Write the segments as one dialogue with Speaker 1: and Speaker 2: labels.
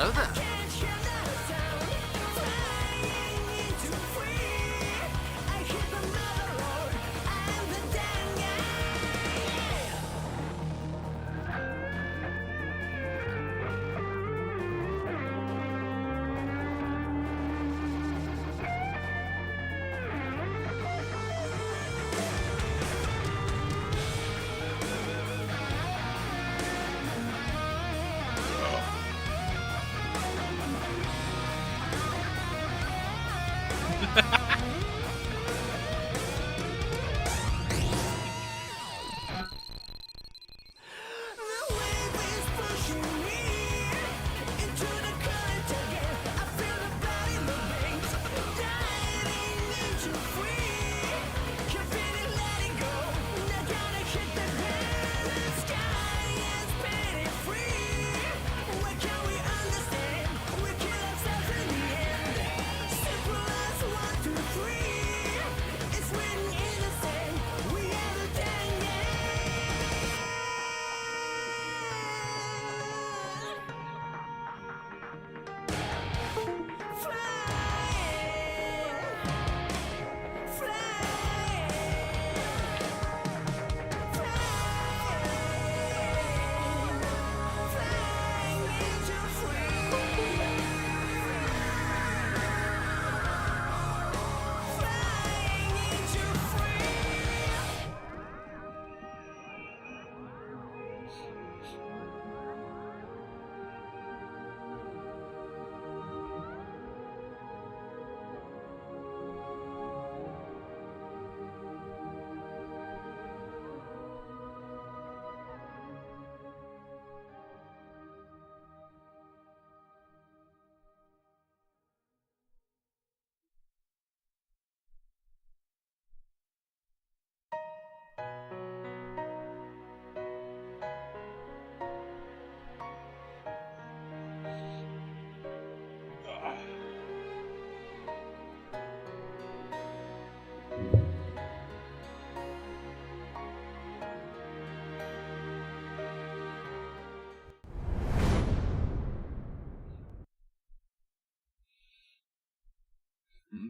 Speaker 1: Hello there.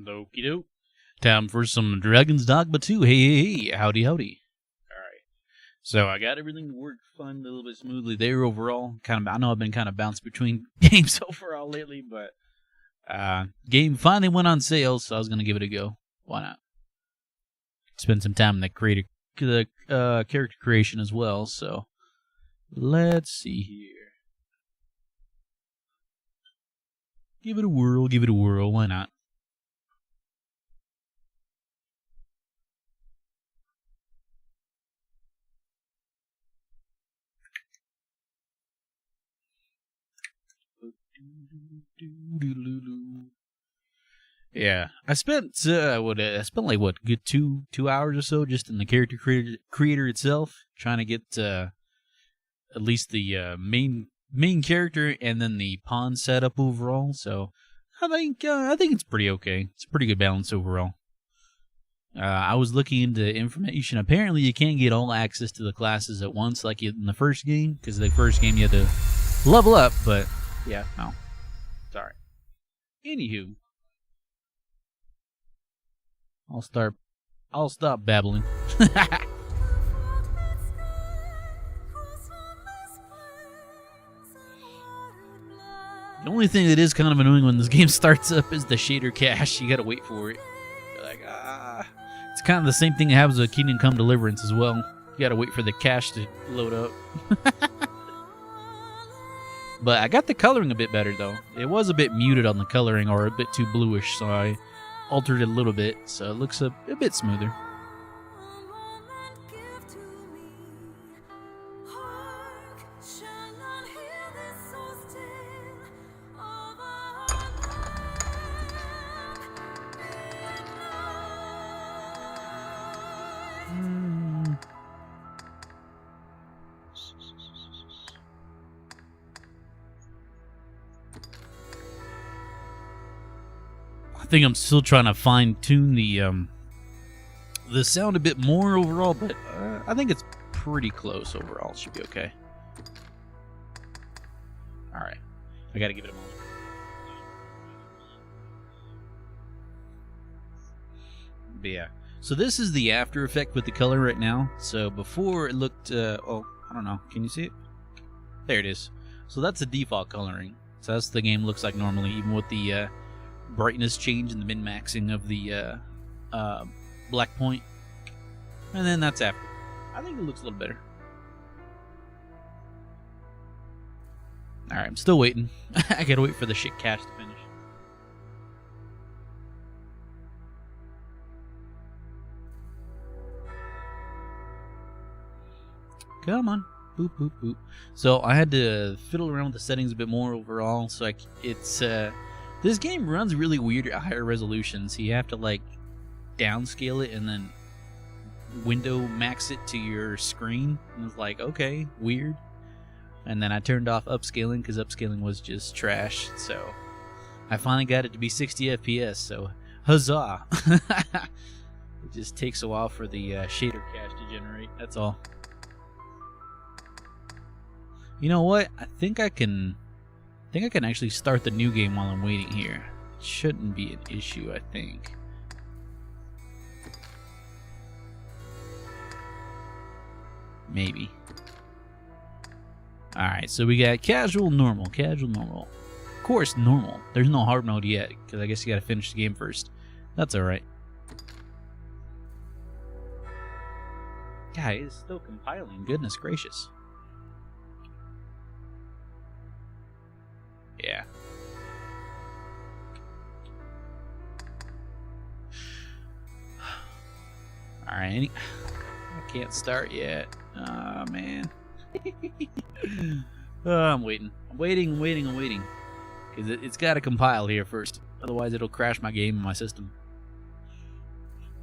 Speaker 2: Okie doke. Time for some Dragon's Dogma 2. Hey, howdy, howdy. Alright. So I got everything to work fun, a little bit smoothly there overall. I know I've been kind of bounced between games overall lately, but game finally went on sale, so I was going to give it a go. Why not? Spend some time in the character creation as well, so let's see here. Give it a whirl, why not? Yeah, I spent like good two hours or so just in the character creator itself, trying to get at least the main character and then the pawn setup overall. So I think it's pretty okay. It's a pretty good balance overall. I was looking into information. Apparently, you can't get all access to the classes at once like in the first game, because the first game you had to level up. But yeah, no, it's all right. Anywho. I'll stop babbling. The only thing that is kind of annoying when this game starts up is the shader cache. You gotta wait for it. You're like, it's kind of the same thing that happens with Kingdom Come Deliverance as well. You gotta wait for the cache to load up. But I got the coloring a bit better though. It was a bit muted on the coloring, or a bit too bluish, so I altered it a little bit, so it looks a bit smoother. I think I'm still trying to fine-tune the sound a bit more overall, but I think it's pretty close overall. It should be okay. Alright. I gotta give it a moment. But yeah. So this is the after effect with the color right now. So before it looked, oh, I don't know. Can you see it? There it is. So that's the default coloring. So that's the game looks like normally, even with the brightness change and the min-maxing of the black point. And then that's after. I think it looks a little better. Alright, I'm still waiting. I gotta wait for the shit cache to finish. Come on. Boop, boop, boop. So I had to fiddle around with the settings a bit more overall. So it's this game runs really weird at higher resolutions. So you have to like downscale it and then window max it to your screen. And it's like, okay, weird. And then I turned off upscaling because upscaling was just trash. So I finally got it to be 60 FPS. So huzzah! It just takes a while for the shader cache to generate. That's all. You know what? I think I can actually start the new game while I'm waiting here. It shouldn't be an issue, I think. Maybe. Alright, so we got casual, normal, casual, normal. Of course, normal. There's no hard mode yet, because I guess you gotta finish the game first. That's alright. Yeah, it's still compiling. Goodness gracious. Yeah. Alright, I can't start yet. Oh, man. Oh, I'm waiting. I'm waiting. Because it's got to compile here first. Otherwise, it'll crash my game and my system.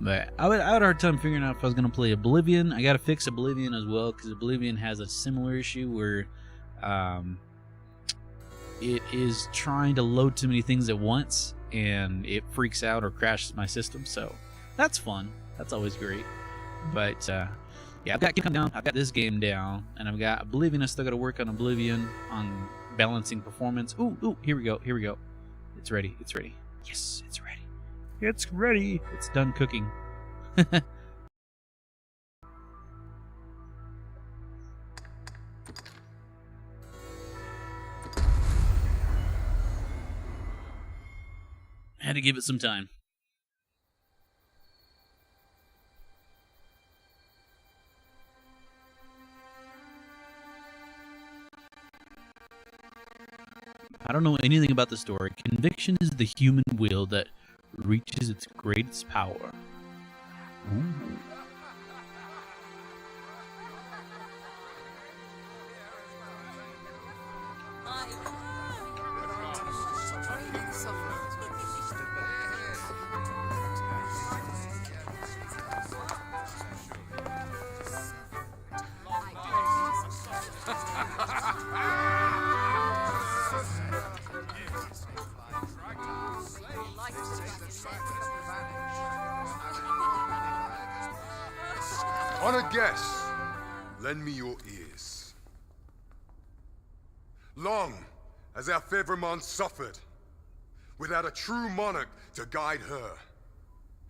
Speaker 2: But I had a hard time figuring out if I was going to play Oblivion. I got to fix Oblivion as well, because Oblivion has a similar issue where it is trying to load too many things at once, and it freaks out or crashes my system. So that's fun. That's always great. But yeah, I've got Kingdom down, I've got this game down, and I've got Oblivion. I still got to work on Oblivion, on balancing performance. Ooh, here we go. It's ready. Yes, it's ready. It's ready. It's done cooking. Had to give it some time. I don't know anything about the story. Conviction is the human will that reaches its greatest power. Ooh.
Speaker 1: On a guess, lend me your ears. Long has our Fevrimon suffered, without a true monarch to guide her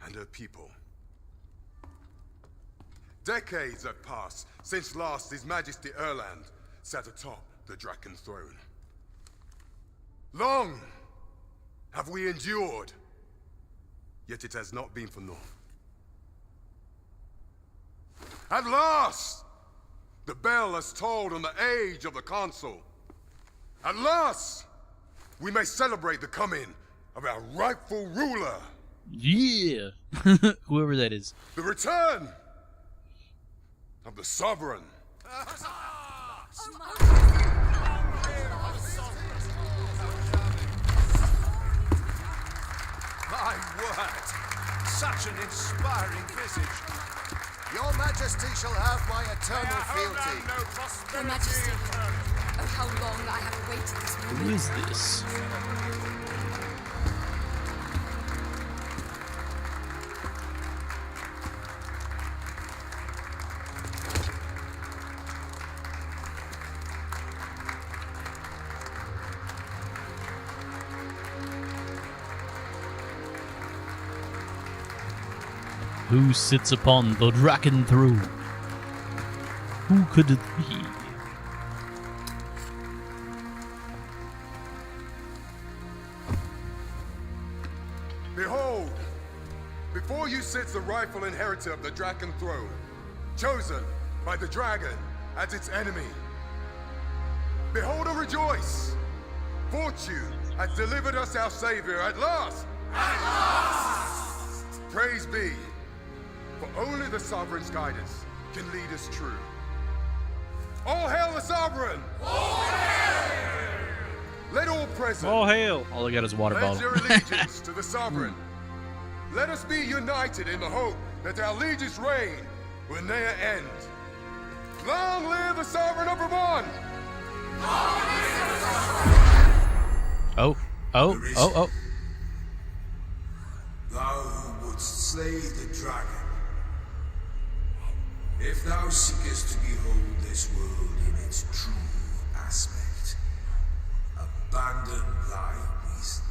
Speaker 1: and her people. Decades have passed since last His Majesty Erland sat atop the Draken throne. Long have we endured, yet it has not been for naught. At last, the bell has tolled on the age of the Council. At last, we may celebrate the coming of our rightful ruler.
Speaker 2: Yeah, whoever that is.
Speaker 1: The return of the Sovereign.
Speaker 3: My word! Such an inspiring visage.
Speaker 4: Your Majesty shall have my eternal fealty.
Speaker 5: Your Majesty, oh how long I have awaited this moment.
Speaker 2: Who is this? Who sits upon the dragon throne? Who could it be?
Speaker 1: Behold, before you sits the rightful inheritor of the dragon throne, chosen by the dragon as its enemy. Behold and rejoice! Fortune has delivered us our savior at last! At last! Praise be, for only the sovereign's guidance can lead us true. All hail the sovereign! All hail! Let all present
Speaker 2: Oh, hail! All I got is a water
Speaker 1: pledge
Speaker 2: bottle.
Speaker 1: their allegiance to the sovereign. Let us be united in the hope that our allegiance reign will ne'er end. Long live the sovereign of Vermont!
Speaker 2: Oh, oh.
Speaker 6: Thou who wouldst slay the dragon, if thou seekest to behold this world in its true aspect, abandon thy reason.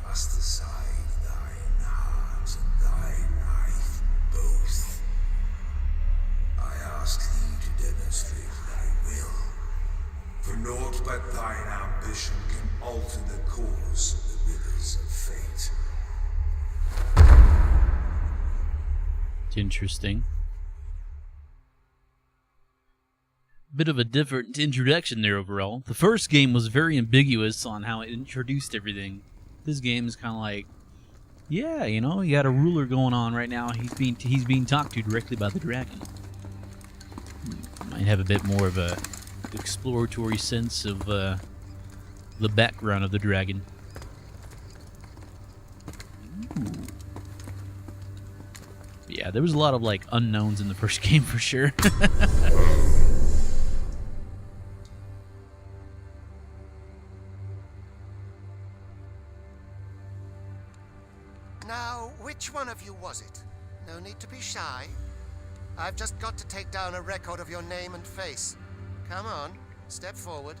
Speaker 6: Cast aside thine heart and thy knife both. I ask thee to demonstrate thy will, for naught but thine ambition can alter the course of the rivers of fate.
Speaker 2: Interesting. Bit of a different introduction there overall. The first game was very ambiguous on how it introduced everything. This game is kind of like, yeah, you know, you got a ruler going on right now. He's being talked to directly by the dragon. Might have a bit more of a exploratory sense of the background of the dragon. Ooh. Yeah, there was a lot of like unknowns in the first game for sure.
Speaker 4: Now, which one of you was it? No need to be shy. I've just got to take down a record of your name and face. Come on, step forward.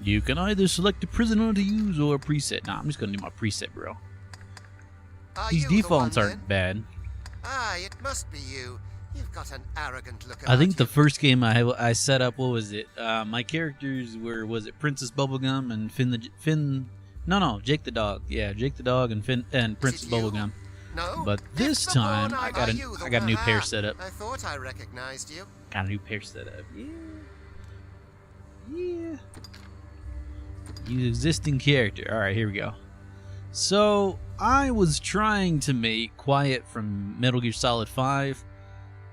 Speaker 2: You can either select a prisoner to use or a preset. Nah, I'm just gonna do my preset, bro.
Speaker 4: Are
Speaker 2: These
Speaker 4: you the
Speaker 2: defaults
Speaker 4: one,
Speaker 2: aren't
Speaker 4: then?
Speaker 2: bad.
Speaker 4: Ah, it must be you. You've got an arrogant look about
Speaker 2: I think the
Speaker 4: you.
Speaker 2: first game I set up, what was it? My characters was it Princess Bubblegum and Jake the dog. Yeah, Jake the dog and Princess
Speaker 4: you?
Speaker 2: Bubblegum.
Speaker 4: No?
Speaker 2: But this
Speaker 4: it's the
Speaker 2: time
Speaker 4: one
Speaker 2: I got
Speaker 4: are you,
Speaker 2: a new
Speaker 4: one-
Speaker 2: pair
Speaker 4: Ah,
Speaker 2: set up.
Speaker 4: I thought I recognized you.
Speaker 2: Got a new pair set up. Yeah. Yeah. Use existing character. Alright, here we go. So, I was trying to make Quiet from Metal Gear Solid 5.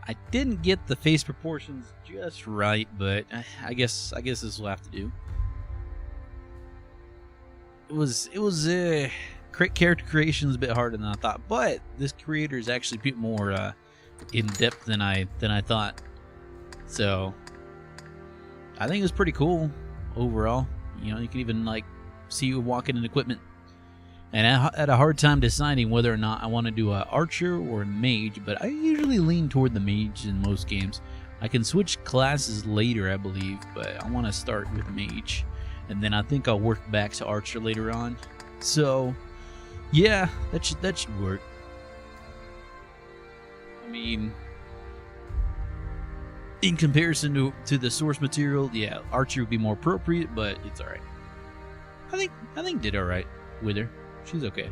Speaker 2: I didn't get the face proportions just right, but I guess this will have to do. It was character creation is a bit harder than I thought, but this creator is actually a bit more in depth than I thought. So I think it was pretty cool overall. You know, you can even like see you walking in equipment. And I had a hard time deciding whether or not I want to do an archer or a mage, but I usually lean toward the mage in most games. I can switch classes later, I believe, but I want to start with mage. And then I think I'll work back to archer later on. So, yeah, that should work. I mean, in comparison to the source material, yeah, archer would be more appropriate, but it's alright. I think did alright with her. She's okay.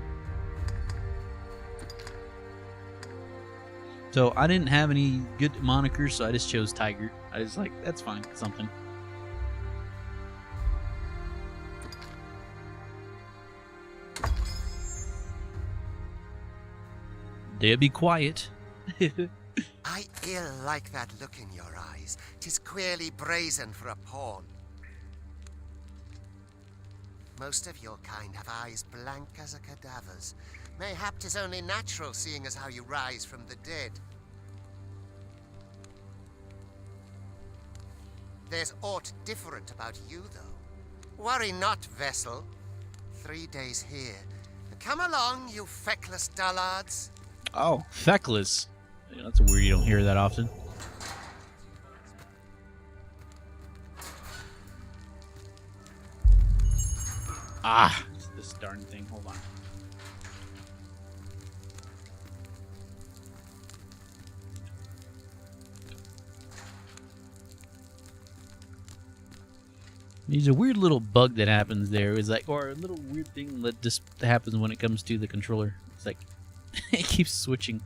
Speaker 2: So I didn't have any good monikers, so I just chose Tiger. I was like, that's fine, something. They'll be quiet.
Speaker 4: I ill like that look in your eyes. 'Tis queerly brazen for a pawn. Most of your kind have eyes blank as a cadaver's. Mayhap 'tis only natural, seeing as how you rise from the dead. There's aught different about you, though. Worry not, vessel. 3 days here. Come along, you feckless dullards.
Speaker 2: Oh, feckless. Yeah, that's a word you don't hear that often. Ah, this darn thing. Hold on. There's a weird little bug that happens there. It's like, or a little weird thing that just happens when it comes to the controller. It's like, it keeps switching.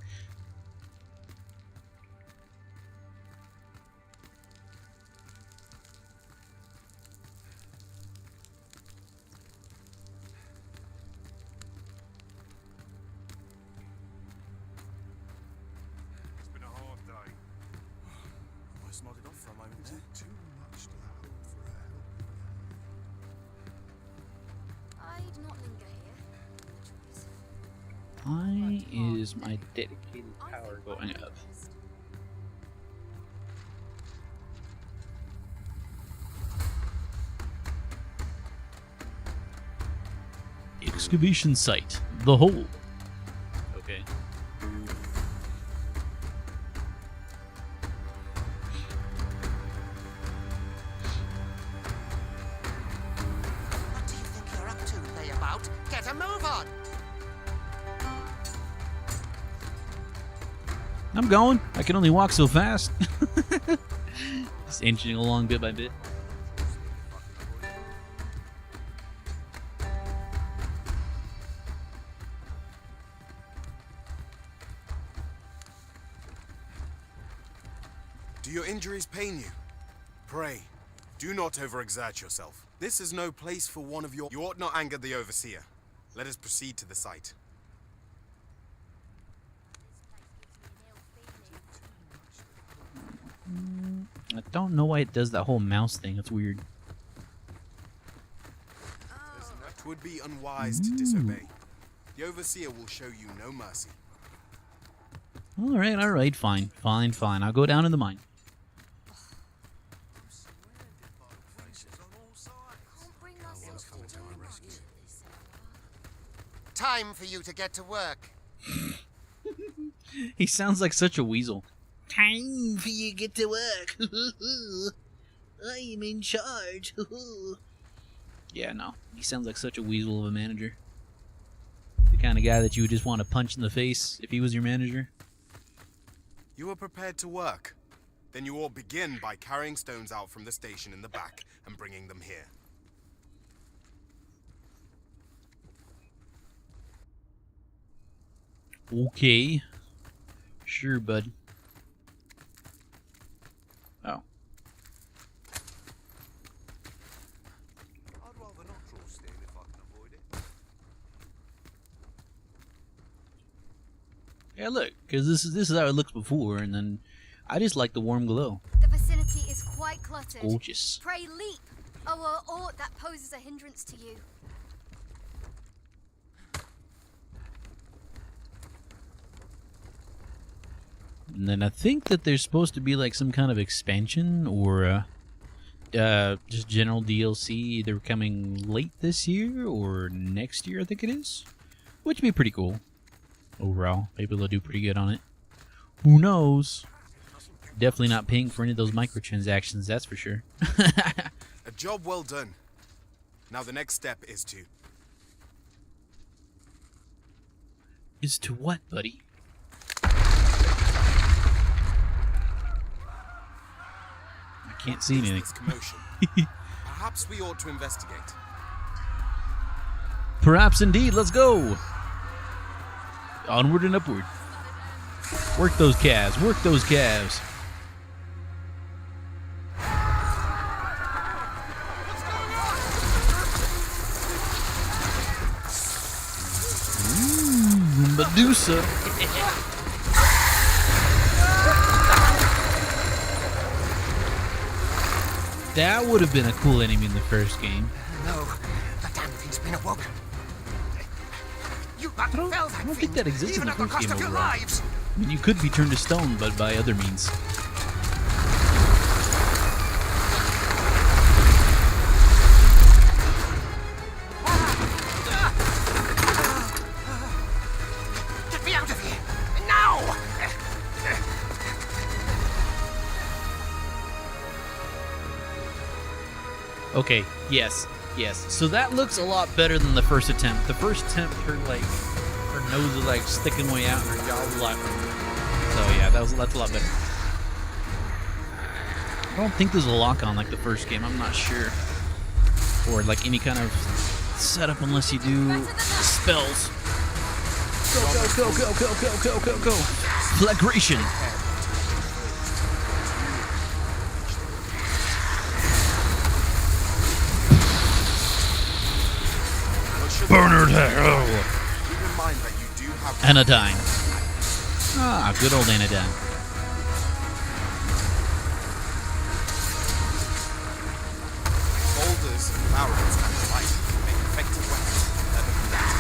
Speaker 3: It's been a hard day. Almost nodded off for a moment there.
Speaker 1: Too much to hope for a helping
Speaker 5: I'd not linger here. Choice.
Speaker 2: Why is my dedicated power going up? Excavation site. The hole. Okay.
Speaker 4: What do you think you're up to, layabout? Get a move on!
Speaker 2: I'm going. I can only walk so fast. Just inching along bit by bit.
Speaker 3: Do your injuries pain you? Pray, do not overexert yourself. This is no place for one of your... You ought not anger the Overseer. Let us proceed to the site.
Speaker 2: I don't know why it does that whole mouse thing. It's weird.
Speaker 3: It would be unwise to disobey. The Overseer will show you no mercy.
Speaker 2: Alright, fine. I'll go down in the mine.
Speaker 5: Can't bring myself to do much.
Speaker 4: Time for you to get to work.
Speaker 2: He sounds like such a weasel. Time for you to get to work. I'm in charge. Yeah, no. He sounds like such a weasel of a manager. The kind of guy that you would just want to punch in the face if he was your manager.
Speaker 3: You are prepared to work. Then you all begin by carrying stones out from the station in the back and bringing them here.
Speaker 2: Okay. Sure, bud. Oh.
Speaker 3: I'd rather not draw steel if I can avoid it.
Speaker 2: Yeah, look, because this is how it looks before, and then I just like the warm glow.
Speaker 5: The vicinity is quite cluttered.
Speaker 2: Gorgeous.
Speaker 5: Pray leap, or aught that poses a hindrance to you.
Speaker 2: And then I think that there's supposed to be like some kind of expansion or just general DLC either coming late this year or next year, I think it is. Which would be pretty cool. Overall, maybe they'll do pretty good on it. Who knows? Definitely not paying for any of those microtransactions, that's for sure.
Speaker 3: A job well done. Now the next step is to...
Speaker 2: Is to what, buddy? I can't see anything.
Speaker 3: This commotion. Perhaps we ought to investigate.
Speaker 2: Perhaps indeed, let's go! Onward and upward. Work those calves, work those calves. Medusa. That would have been a cool enemy in the first game.
Speaker 4: No, the damn thing's been awoke. You
Speaker 2: I don't think that exists in
Speaker 4: even
Speaker 2: the
Speaker 4: at the
Speaker 2: first
Speaker 4: cost
Speaker 2: game
Speaker 4: of your
Speaker 2: overall.
Speaker 4: lives.
Speaker 2: I mean, you could be turned to stone, but by other means.
Speaker 4: Get me out of here now!
Speaker 2: Okay, yes. So that looks a lot better than the first attempt. The first attempt, her nose was like sticking way out, and her jaw was like. So yeah, that's a lot better. I don't think there's a lock on like the first game. I'm not sure. or like any kind of setup unless you do spells. Go. Flagration. Bernard Harrow.
Speaker 3: Keep in mind that you do have
Speaker 2: Anodyne. Ah, good old Anodyne.
Speaker 3: boulders and barrels and the like to make effective weapons. Better than that.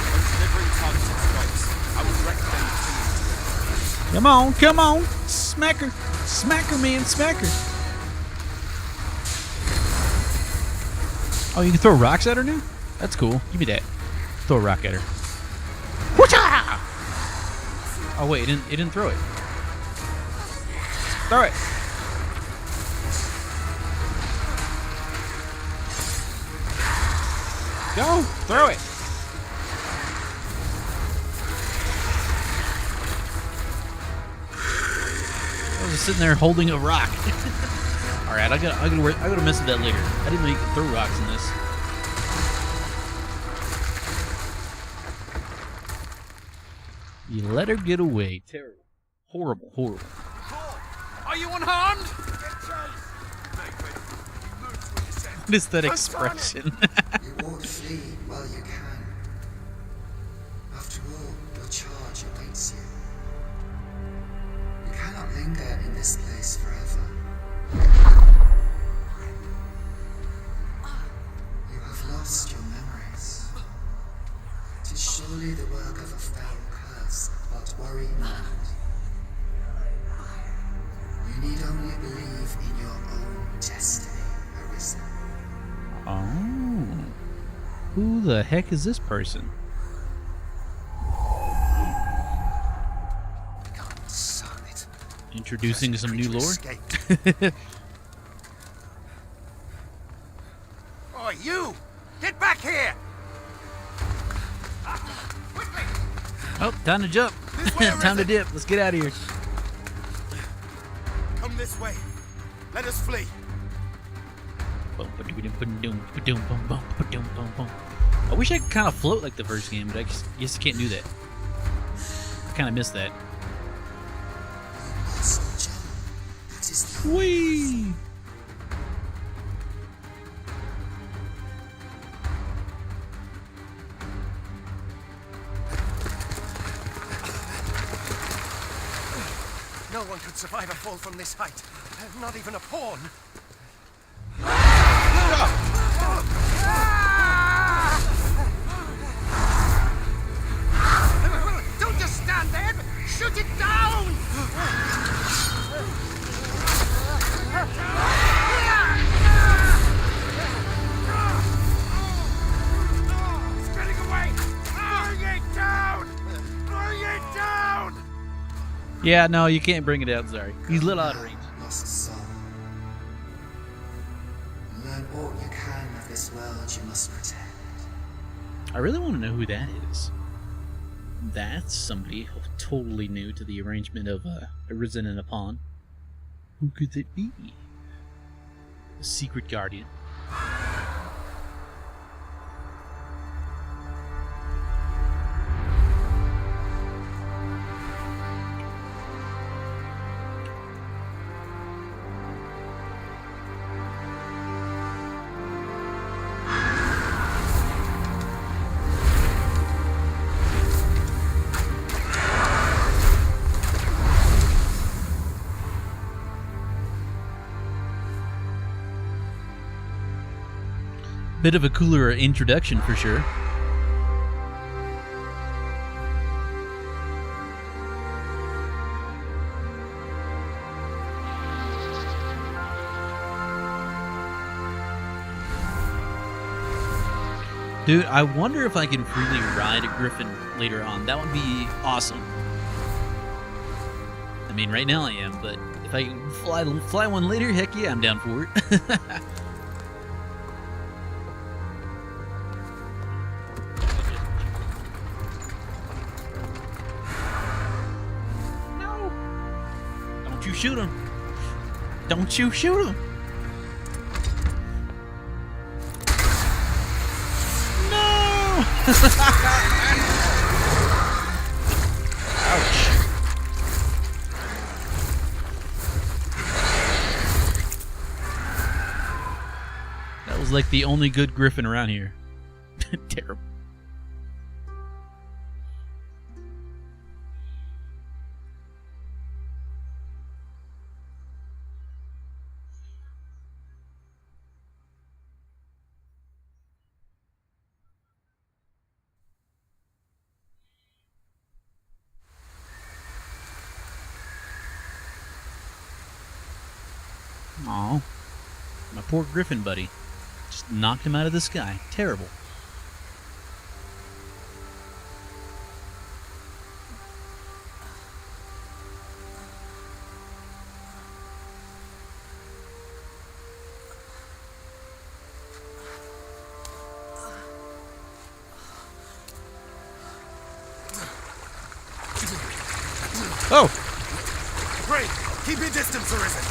Speaker 3: When delivering targeted strikes, I would recommend killing
Speaker 2: Come on. Smack her, man, smack her. Oh, you can throw rocks at her now? That's cool. Give me that. Throw a rock at her. Whoocha! Oh wait, it didn't throw it. Throw it. Go, throw it. I was just sitting there holding a rock. All right, I gotta mess with that later. I didn't know you could throw rocks in this. You let her get away. Terrible. Horrible.
Speaker 7: Are you unharmed?
Speaker 2: What is that expression?
Speaker 6: You won't flee while you can. After all, your charge awaits you. You cannot linger in this place forever. You have lost your memories. 'Tis surely the work of a foul curse, but worry not. You need only believe in your own destiny, Arisen.
Speaker 2: Oh. Who the heck is this person?
Speaker 4: God, son, it.
Speaker 2: Introducing some new lore?
Speaker 4: Escaped. Oh, you! Get back here! Quickly!
Speaker 2: Oh, time to jump.
Speaker 3: This way,
Speaker 2: Time to
Speaker 3: Arisen.
Speaker 2: dip. Let's get out of here.
Speaker 3: Come this way. Let us flee.
Speaker 2: I wish I could kind of float like the first game, but I guess I can't do that. I kind of missed that.
Speaker 6: Lost the gem. That is the
Speaker 2: Whee!
Speaker 4: No one could survive a fall from this height. Not even a pawn. Don't just stand there! Shoot it down! It's getting away! Bring it down! Bring it down!
Speaker 2: Yeah, no, you can't bring it out. Sorry, he's a little out of range.
Speaker 6: lost soul. Learn all you can of this world you must protect.
Speaker 2: I really want to know who that is. That's somebody totally new to the arrangement of Arisen and a Pawn. Who could it be? A secret guardian. Bit of a cooler introduction for sure. Dude, I wonder if I can freely ride a griffin later on. That would be awesome. I mean, right now I am, but if I can fly one later, heck yeah, I'm down for it. shoot him. Don't you shoot him. No! Ouch. That was like the only good griffin around here. Terrible. Aw. My poor griffin buddy. Just knocked him out of the sky. Terrible. Oh!
Speaker 3: Pray, keep your distance, Arisen.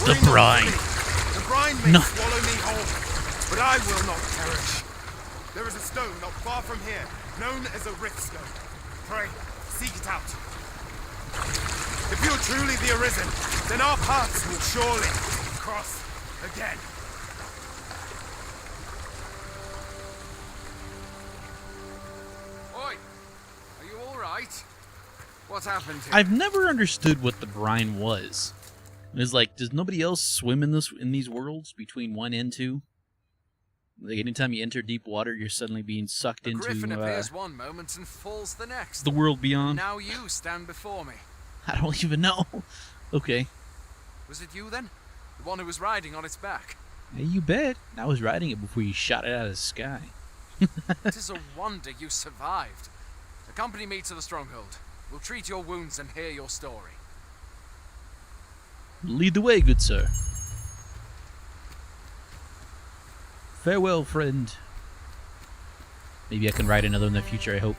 Speaker 2: The brine.
Speaker 3: The brine may
Speaker 2: No.
Speaker 3: swallow me whole, but I will not perish. There is a stone not far from here, known as a rift stone. Pray, seek it out. If you're truly the Arisen, then our paths will surely cross again.
Speaker 7: Oi! Are you alright? What happened here?
Speaker 2: I've never understood what the brine was. It's like, does nobody else swim in these worlds between 1 and 2? Like, anytime you enter deep water, you're suddenly being sucked
Speaker 7: The griffin
Speaker 2: into
Speaker 7: appears one moment and falls the next.
Speaker 2: the world beyond.
Speaker 7: Now you stand before me.
Speaker 2: I don't even know. Okay.
Speaker 7: Was it you then? The one who was riding on its back?
Speaker 2: Hey, you bet. I was riding it before you shot it out of the sky.
Speaker 7: It is a wonder you survived. Accompany me to the stronghold. We'll treat your wounds and hear your story.
Speaker 2: Lead the way, good sir. Farewell, friend. Maybe I can ride another in the future, I hope.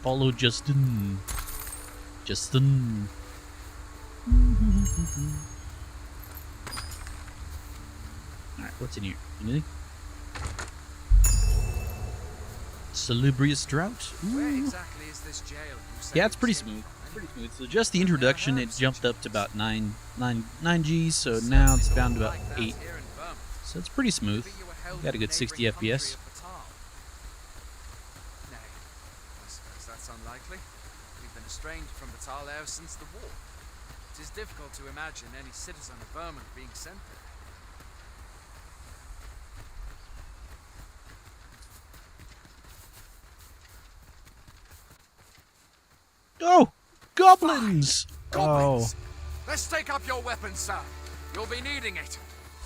Speaker 2: Follow Justin. Justin. Alright, what's in here? Anything? Salubrious drought.
Speaker 7: Where
Speaker 2: Ooh.
Speaker 7: exactly is this jail? You said
Speaker 2: Yeah, it's
Speaker 7: it
Speaker 2: pretty
Speaker 7: was in?
Speaker 2: smooth. Pretty smooth. So just the introduction, it jumped up to about 9 Gs, so now it's down to about 8. So it's pretty smooth. Got a good 60 FPS.
Speaker 7: Nay, I suppose that's unlikely. We've been estranged from Batal ever since the war. It is difficult to imagine any citizen of Vermont being sent there.
Speaker 2: Oh! Goblins!
Speaker 7: Goblins! Let's take up your weapons, sir. You'll be needing it.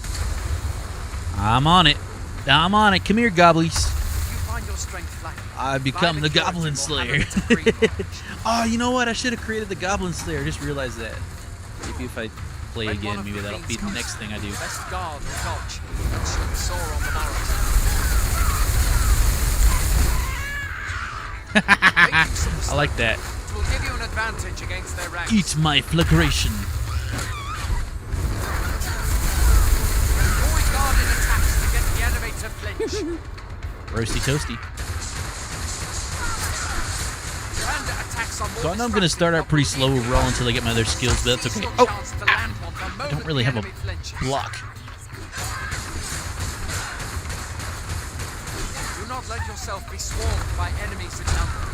Speaker 2: Oh, I'm on it. I'm on it. Come here, goblies.
Speaker 7: If you find your strength lacking,
Speaker 2: I've become the
Speaker 7: violent
Speaker 2: Goblin
Speaker 7: fortune will
Speaker 2: Slayer.
Speaker 7: hammer it to free
Speaker 2: Oh, you know what? I should have created the Goblin Slayer. I just realized that. Maybe if I play
Speaker 7: When one
Speaker 2: again,
Speaker 7: of
Speaker 2: maybe
Speaker 7: the
Speaker 2: that'll be
Speaker 7: fiends
Speaker 2: the
Speaker 7: comes,
Speaker 2: next thing I do.
Speaker 7: Best guard or dodge, and shoot the sore on the marrow. Make use of the
Speaker 2: I like that.
Speaker 7: It will give you an advantage against their ranks.
Speaker 2: Eat my flagration.
Speaker 7: Avoid guarded attacks to get the enemy to flinch.
Speaker 2: Roasty toasty.
Speaker 7: And attacks are more
Speaker 2: So I know I'm going to start out pretty slow overall until I get my other skills, but that's okay. Oh! I don't really have a block.
Speaker 7: Do not let yourself be swarmed by enemies in number.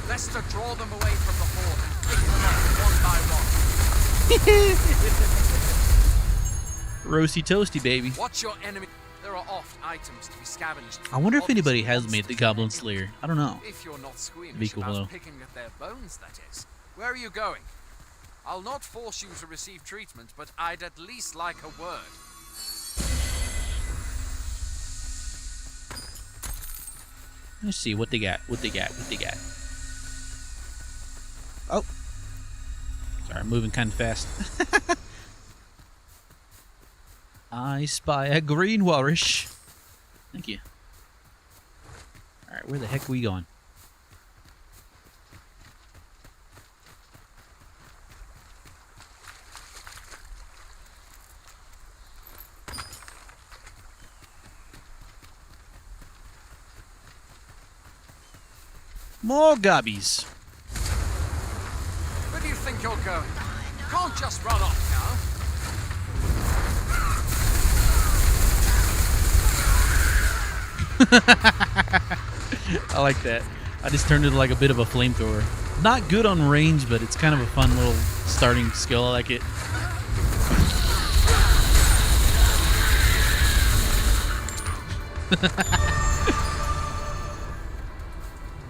Speaker 7: Best to draw them away from the horde and pick them off one by one.
Speaker 2: Roasty toasty, baby.
Speaker 7: Watch your enemy. There are oft items to be scavenged.
Speaker 2: I wonder if
Speaker 7: from
Speaker 2: anybody
Speaker 7: bodies
Speaker 2: has
Speaker 7: of
Speaker 2: made the
Speaker 7: monsters
Speaker 2: Goblin
Speaker 7: and
Speaker 2: Slayer. I don't know.
Speaker 7: If you're not squeamish
Speaker 2: Be cool,
Speaker 7: about
Speaker 2: though.
Speaker 7: picking at their bones, that is. Where are you going? I'll not force you to receive treatment, but I'd at least like a word.
Speaker 2: Let's see what they got. What they got. What they got. Oh. Sorry, I'm moving kind of fast. I spy a green walrus. Thank you. Alright, where the heck are we going? More gobbies.
Speaker 7: Where do you think you're going? You can't just run off
Speaker 2: I like that. I just turned it like a bit of a flamethrower. Not good on range, but it's kind of a fun little starting skill. I like it.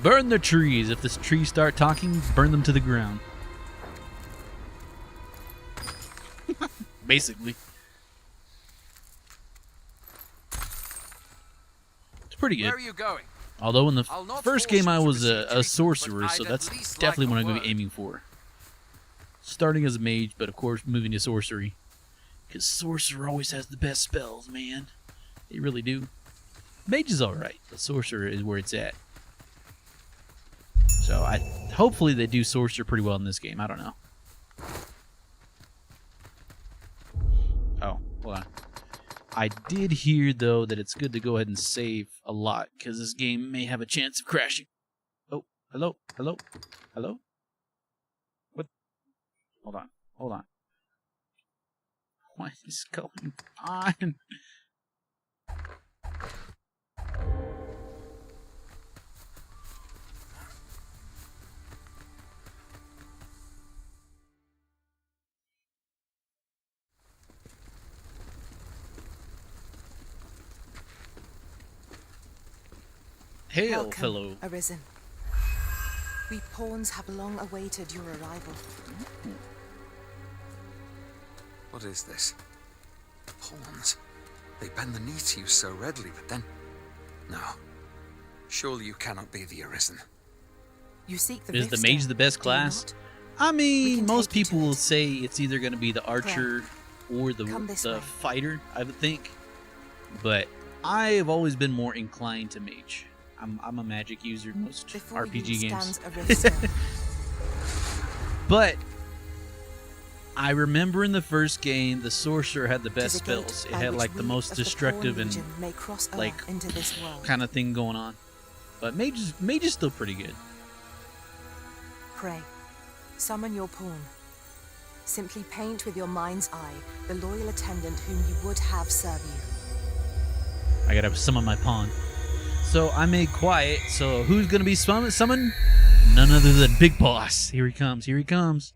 Speaker 2: Burn the trees. If the trees start talking, burn them to the ground. Basically. It's pretty good.
Speaker 7: Where are you going?
Speaker 2: Although in the
Speaker 7: I'll not
Speaker 2: first
Speaker 7: force
Speaker 2: game
Speaker 7: you
Speaker 2: I
Speaker 7: to
Speaker 2: was
Speaker 7: receive
Speaker 2: a
Speaker 7: treatment,
Speaker 2: sorcerer,
Speaker 7: but
Speaker 2: so
Speaker 7: I'd
Speaker 2: that's
Speaker 7: at least
Speaker 2: definitely
Speaker 7: like
Speaker 2: what
Speaker 7: a
Speaker 2: I'm going to
Speaker 7: word.
Speaker 2: be aiming for. Starting as a mage, but of course moving to sorcery. Because sorcerer always has the best spells, man. They really do. Mage is alright, but sorcerer is where it's at. So hopefully they do sorcerer pretty well in this game. I don't know. Oh, hold on. I did hear, though, that it's good to go ahead and save a lot, because this game may have a chance of crashing. Oh, hello, hello, hello? What? Hold on, hold on. What is going on? Hail,
Speaker 8: Welcome,
Speaker 2: fellow.
Speaker 8: Arisen. We pawns have long awaited your arrival.
Speaker 9: What is this? Pawns. They bend the knee to you so readily, but then... No. Surely you cannot be the Arisen.
Speaker 8: You seek the
Speaker 2: Is the
Speaker 8: Riftstone,
Speaker 2: mage the best
Speaker 8: do you
Speaker 2: class?
Speaker 8: not?
Speaker 2: I
Speaker 8: We
Speaker 2: mean,
Speaker 8: can
Speaker 2: most
Speaker 8: take you to
Speaker 2: people will
Speaker 8: it.
Speaker 2: say it's either going to be the archer or
Speaker 8: Come this
Speaker 2: the
Speaker 8: way.
Speaker 2: fighter, I would think. But I've always been more inclined to mage. I'm a magic user in most
Speaker 8: Before
Speaker 2: RPG
Speaker 8: you
Speaker 2: games.
Speaker 8: stands a Riftstone.
Speaker 2: But I remember in the first game, the sorcerer had the best
Speaker 8: 'Tis a gate
Speaker 2: spells. It
Speaker 8: by
Speaker 2: had
Speaker 8: which
Speaker 2: like the
Speaker 8: we
Speaker 2: most
Speaker 8: of the
Speaker 2: destructive
Speaker 8: Pawn
Speaker 2: and
Speaker 8: Legion may cross
Speaker 2: like,
Speaker 8: into this world.
Speaker 2: kind of thing going on. But mage is still pretty good.
Speaker 8: Pray, summon your pawn. Simply paint with your mind's eye the loyal attendant whom you would have serve you.
Speaker 2: I gotta summon my pawn. So I made quiet. So who's gonna be summoned? None other than Big Boss. Here he comes. Here he comes.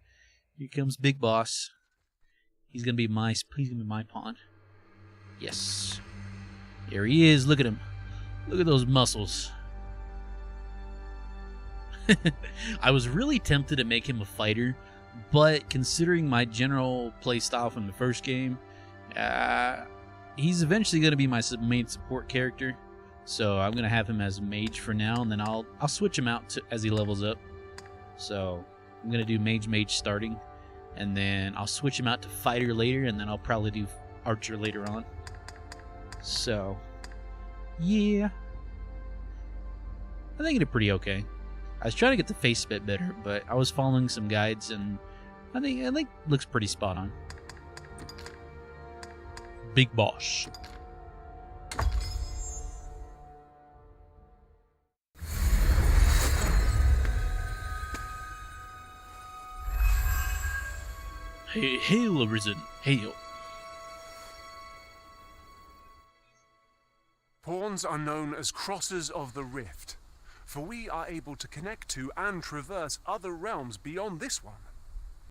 Speaker 2: Here comes Big Boss. He's gonna be my pawn. Yes. Here he is. Look at him. Look at those muscles. I was really tempted to make him a fighter, but considering my general play style from the first game, he's eventually going to be my main support character. So I'm going to have him as mage for now, and then I'll switch him out as he levels up. So I'm going to do mage starting, and then I'll switch him out to fighter later, and then I'll probably do archer later on. So, yeah. I think it did pretty okay. I was trying to get the face a bit better, but I was following some guides, and I think it looks pretty spot on. Big Boss. Hail, Arisen, hail.
Speaker 10: Pawns are known as Crossers of the Rift, for we are able to connect to and traverse other realms beyond this one.